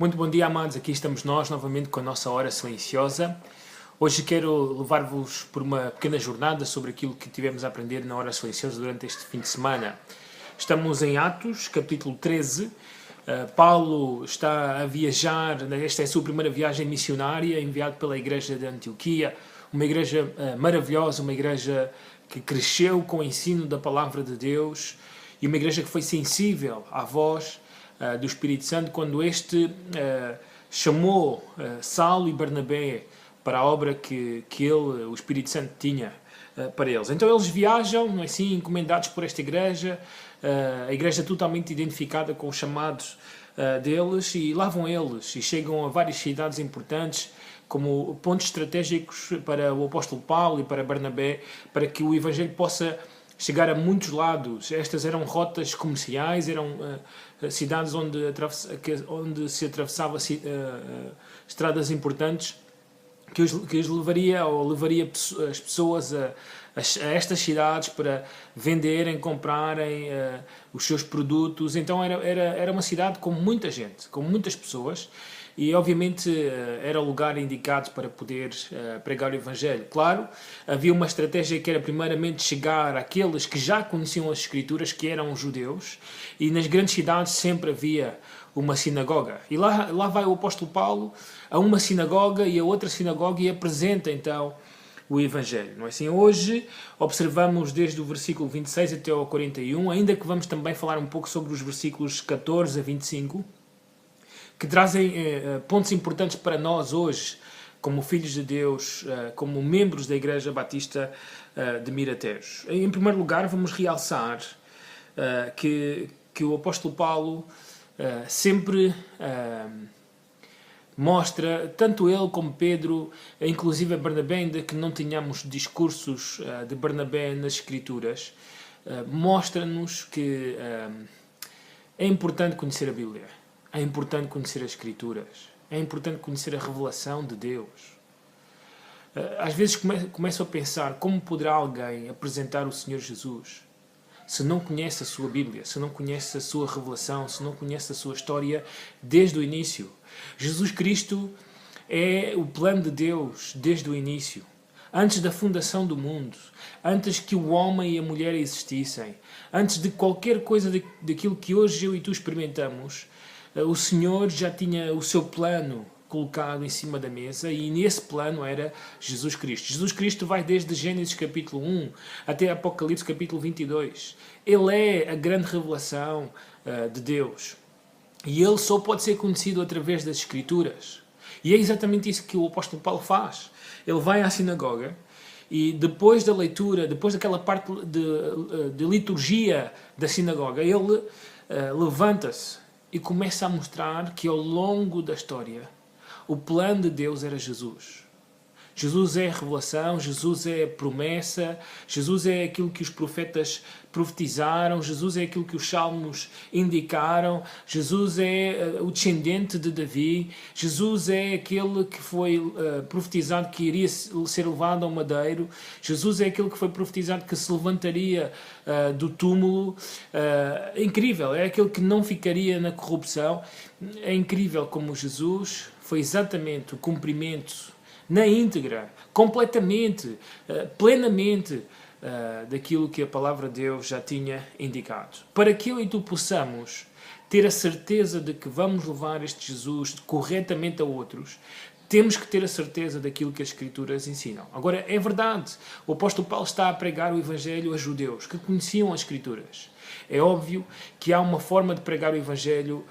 Muito bom dia, amados. Aqui estamos nós novamente com a nossa hora silenciosa. Hoje quero levar-vos por uma pequena jornada sobre aquilo que tivemos a aprender na hora silenciosa durante este fim de semana. Estamos em Atos, capítulo 13. Paulo está a viajar, esta é a sua primeira viagem missionária, enviado pela igreja de Antioquia, uma igreja maravilhosa, uma igreja que cresceu com o ensino da palavra de Deus e uma igreja que foi sensível à voz do Espírito Santo quando este chamou Saulo e Barnabé para a obra que ele, o Espírito Santo, tinha para eles. Então eles viajam, não é assim, encomendados por esta igreja, a igreja totalmente identificada com os chamados deles, e lá vão eles e chegam a várias cidades importantes como pontos estratégicos para o apóstolo Paulo e para Barnabé, para que o Evangelho possa chegar a muitos lados. Estas eram rotas comerciais, eram cidades onde se atravessava estradas importantes que os levaria as pessoas a estas cidades para venderem, comprarem os seus produtos. Então era uma cidade com muita gente, com muitas pessoas, e obviamente era o lugar indicado para poder pregar o Evangelho. Claro, havia uma estratégia que era primeiramente chegar àqueles que já conheciam as Escrituras, que eram os judeus, e nas grandes cidades sempre havia uma sinagoga. E lá vai o apóstolo Paulo a uma sinagoga e a outra sinagoga e apresenta então o Evangelho. Não é assim? Hoje observamos desde o versículo 26 até ao 41, ainda que vamos também falar um pouco sobre os versículos 14 a 25, que trazem pontos importantes para nós hoje, como filhos de Deus, como membros da Igreja Batista de Miratejo. Em primeiro lugar, vamos realçar que o apóstolo Paulo sempre mostra, tanto ele como Pedro, inclusive a Barnabé, ainda que não tenhamos discursos de Barnabé nas Escrituras, mostra-nos que é importante conhecer a Bíblia, é importante conhecer as Escrituras, é importante conhecer a revelação de Deus. Às vezes começo a pensar como poderá alguém apresentar o Senhor Jesus se não conhece a sua Bíblia, se não conhece a sua revelação, se não conhece a sua história desde o início. Jesus Cristo é o plano de Deus desde o início, antes da fundação do mundo, antes que o homem e a mulher existissem, antes de qualquer coisa daquilo que hoje eu e tu experimentamos. O Senhor já tinha o seu plano colocado em cima da mesa, e nesse plano era Jesus Cristo. Jesus Cristo vai desde Gênesis capítulo 1 até Apocalipse capítulo 22. Ele é a grande revelação de Deus. E ele só pode ser conhecido através das Escrituras. E é exatamente isso que o apóstolo Paulo faz. Ele vai à sinagoga e depois da leitura, depois daquela parte de liturgia da sinagoga, ele levanta-se e começa a mostrar que ao longo da história o plano de Deus era Jesus. Jesus é a revelação, Jesus é a promessa, Jesus é aquilo que os profetas profetizaram, Jesus é aquilo que os salmos indicaram, Jesus é o descendente de Davi, Jesus é aquele que foi profetizado que iria ser levado ao madeiro, Jesus é aquele que foi profetizado que se levantaria do túmulo. É incrível, é aquele que não ficaria na corrupção. É incrível como Jesus foi exatamente o cumprimento na íntegra, completamente, plenamente daquilo que a palavra de Deus já tinha indicado. Para que eu e tu possamos ter a certeza de que vamos levar este Jesus corretamente a outros, temos que ter a certeza daquilo que as Escrituras ensinam. Agora, é verdade, o apóstolo Paulo está a pregar o Evangelho a judeus que conheciam as Escrituras. É óbvio que há uma forma de pregar o Evangelho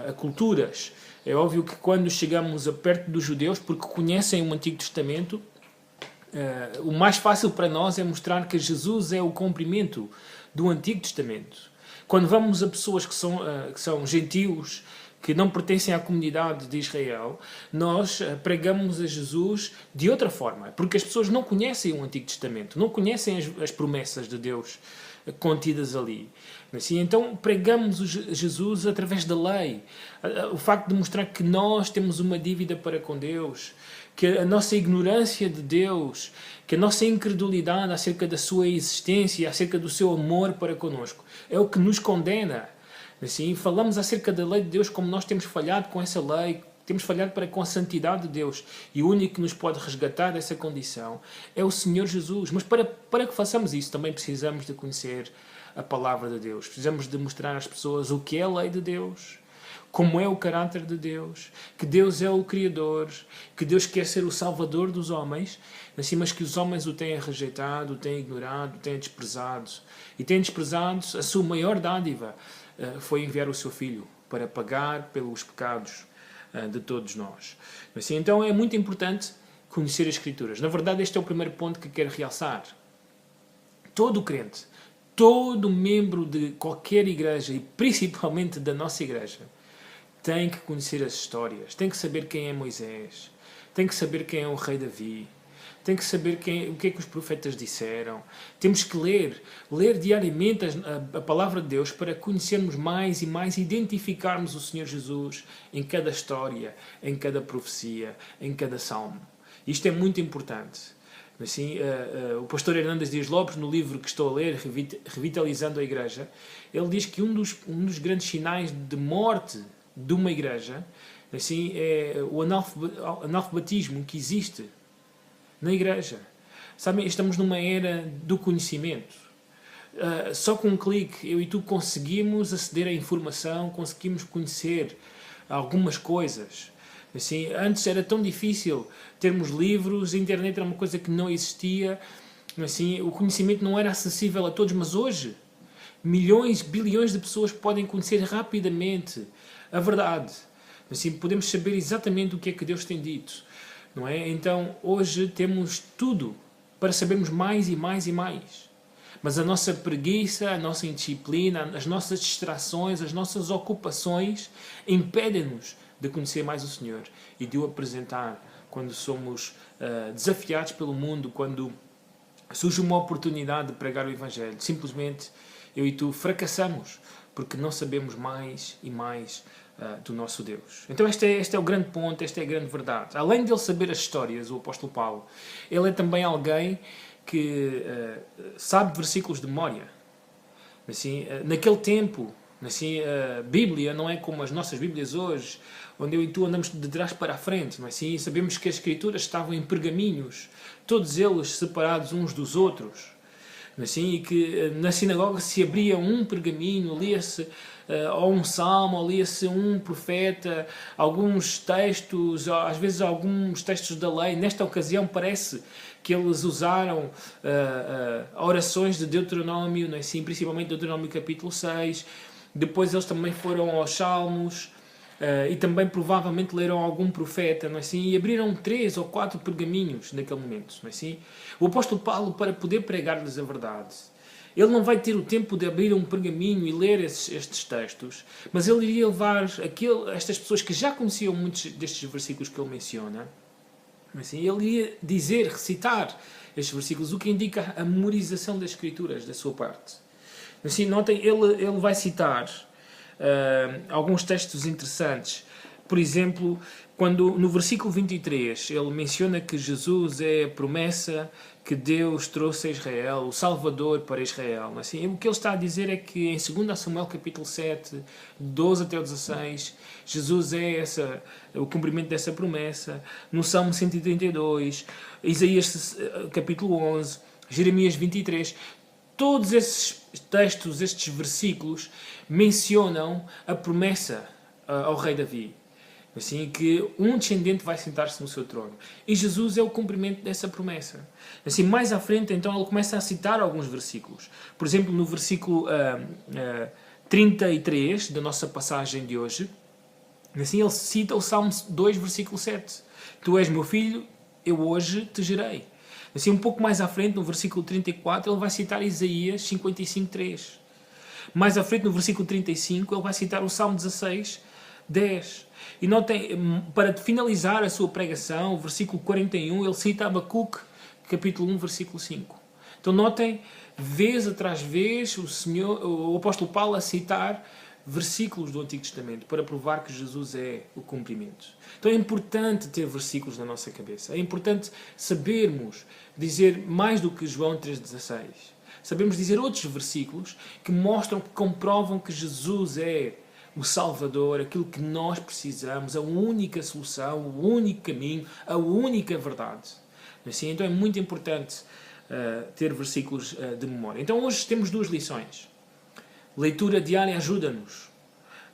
a culturas. É óbvio que quando chegamos a perto dos judeus, porque conhecem o Antigo Testamento, o mais fácil para nós é mostrar que Jesus é o cumprimento do Antigo Testamento. Quando vamos a pessoas que são gentios, que não pertencem à comunidade de Israel, nós pregamos a Jesus de outra forma, porque as pessoas não conhecem o Antigo Testamento, não conhecem as promessas de Deus contidas ali. Assim, então pregamos Jesus através da lei. O facto de mostrar que nós temos uma dívida para com Deus, que a nossa ignorância de Deus, que a nossa incredulidade acerca da sua existência, acerca do seu amor para connosco, é o que nos condena. Assim, falamos acerca da lei de Deus como nós temos falhado com essa lei, temos falhado para com a santidade de Deus. E o único que nos pode resgatar dessa condição é o Senhor Jesus. Mas para que façamos isso, também precisamos de conhecer a palavra de Deus. Precisamos de mostrar às pessoas o que é a lei de Deus, como é o caráter de Deus, que Deus é o Criador, que Deus quer ser o Salvador dos homens, assim, mas que os homens o têm rejeitado, o têm ignorado, o têm desprezado. E têm desprezado a sua maior dádiva, foi enviar o seu Filho para pagar pelos pecados de todos nós. Assim, então é muito importante conhecer as Escrituras. Na verdade, este é o primeiro ponto que quero realçar. Todo crente, todo membro de qualquer igreja, e principalmente da nossa igreja, tem que conhecer as histórias, tem que saber quem é Moisés, tem que saber quem é o rei Davi, tem que saber o que é que os profetas disseram. Temos que ler diariamente a palavra de Deus para conhecermos mais e mais, identificarmos o Senhor Jesus em cada história, em cada profecia, em cada salmo. Isto é muito importante. Assim, o pastor Hernandes Dias Lopes, no livro que estou a ler, Revitalizando a Igreja, ele diz que um dos grandes sinais de morte de uma igreja, assim, é o analfabetismo que existe na igreja. Sabem, estamos numa era do conhecimento. Só com um clique, eu e tu conseguimos aceder à informação, conseguimos conhecer algumas coisas. Assim, antes era tão difícil termos livros, a internet era uma coisa que não existia, assim, o conhecimento não era acessível a todos, mas hoje milhões, bilhões de pessoas podem conhecer rapidamente a verdade. Assim, podemos saber exatamente o que é que Deus tem dito, não é? Então, hoje temos tudo para sabermos mais e mais e mais. Mas a nossa preguiça, a nossa indisciplina, as nossas distrações, as nossas ocupações impedem-nos de conhecer mais o Senhor e de o apresentar quando somos desafiados pelo mundo, quando surge uma oportunidade de pregar o Evangelho. Simplesmente eu e tu fracassamos porque não sabemos mais e mais do nosso Deus. Então este é o grande ponto, esta é a grande verdade. Além de ele saber as histórias, o apóstolo Paulo, ele é também alguém que sabe versículos de memória. Assim, naquele tempo, assim, a Bíblia não é como as nossas Bíblias hoje, onde eu e tu andamos de trás para a frente. Não é assim? Sabemos que as Escrituras estavam em pergaminhos, todos eles separados uns dos outros. Assim, e que na sinagoga se abria um pergaminho, lia-se ou um salmo, ou lia-se um profeta, alguns textos, às vezes alguns textos da lei. Nesta ocasião parece que eles usaram orações de Deuteronômio, não é assim? Principalmente Deuteronômio capítulo 6. Depois eles também foram aos salmos, e também provavelmente leram algum profeta, não é assim? E abriram 3 ou 4 pergaminhos naquele momento, não é assim? O apóstolo Paulo, para poder pregar-lhes a verdade, ele não vai ter o tempo de abrir um pergaminho e ler estes textos, mas ele iria levar estas pessoas que já conheciam muitos destes versículos que ele menciona, não é assim? Ele iria dizer, recitar estes versículos, o que indica a memorização das Escrituras da sua parte. Assim, notem, ele vai citar alguns textos interessantes. Por exemplo, quando no versículo 23 ele menciona que Jesus é a promessa que Deus trouxe a Israel, o Salvador para Israel. Assim, o que ele está a dizer é que em 2 Samuel capítulo 7, 12 até o 16, Jesus é o cumprimento dessa promessa. No Salmo 132, Isaías capítulo 11, Jeremias 23, todos esses textos, estes versículos, mencionam a promessa ao rei Davi. Assim, que um descendente vai sentar-se no seu trono. E Jesus é o cumprimento dessa promessa. Assim, mais à frente, então, ele começa a citar alguns versículos. Por exemplo, no versículo 33 da nossa passagem de hoje, assim, ele cita o Salmo 2, versículo 7. Tu és meu filho, eu hoje te gerei. Assim, um pouco mais à frente, no versículo 34, ele vai citar Isaías 55, 3. Mais à frente, no versículo 35, ele vai citar o Salmo 16, 10. E notem, para finalizar a sua pregação, o versículo 41, ele cita Abacuque, capítulo 1, versículo 5. Então notem, vez atrás vez, o apóstolo Paulo a citar versículos do Antigo Testamento para provar que Jesus é o cumprimento. Então é importante ter versículos na nossa cabeça. É importante sabermos dizer mais do que João 3,16. sabemos dizer outros versículos que mostram, que comprovam que Jesus é o Salvador, aquilo que nós precisamos, a única solução, o único caminho, a única verdade. Assim, então é muito importante ter versículos de memória. Então hoje temos duas lições. Leitura diária ajuda-nos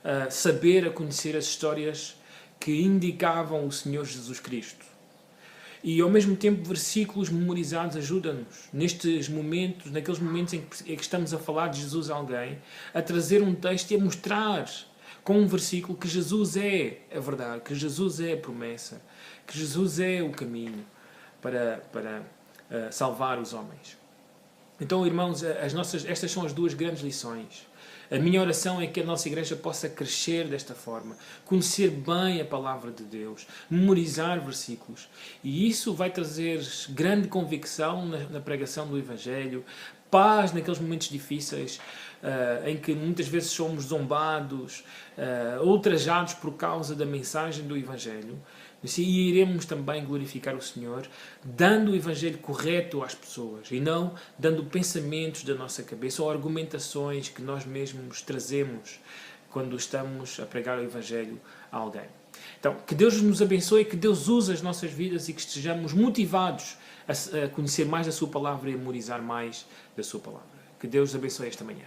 a saber, a conhecer as histórias que indicavam o Senhor Jesus Cristo. E ao mesmo tempo versículos memorizados ajudam-nos nestes momentos, naqueles momentos em que estamos a falar de Jesus a alguém, a trazer um texto e a mostrar com um versículo que Jesus é a verdade, que Jesus é a promessa, que Jesus é o caminho para salvar os homens. Então, irmãos, estas são as duas grandes lições. A minha oração é que a nossa igreja possa crescer desta forma, conhecer bem a palavra de Deus, memorizar versículos. E isso vai trazer grande convicção na pregação do Evangelho, paz naqueles momentos difíceis, em que muitas vezes somos zombados, ultrajados por causa da mensagem do Evangelho. E iremos também glorificar o Senhor, dando o Evangelho correto às pessoas e não dando pensamentos da nossa cabeça ou argumentações que nós mesmos trazemos quando estamos a pregar o Evangelho a alguém. Então, que Deus nos abençoe, que Deus use as nossas vidas e que estejamos motivados a conhecer mais a Sua Palavra e a memorizar mais da Sua Palavra. Que Deus abençoe esta manhã.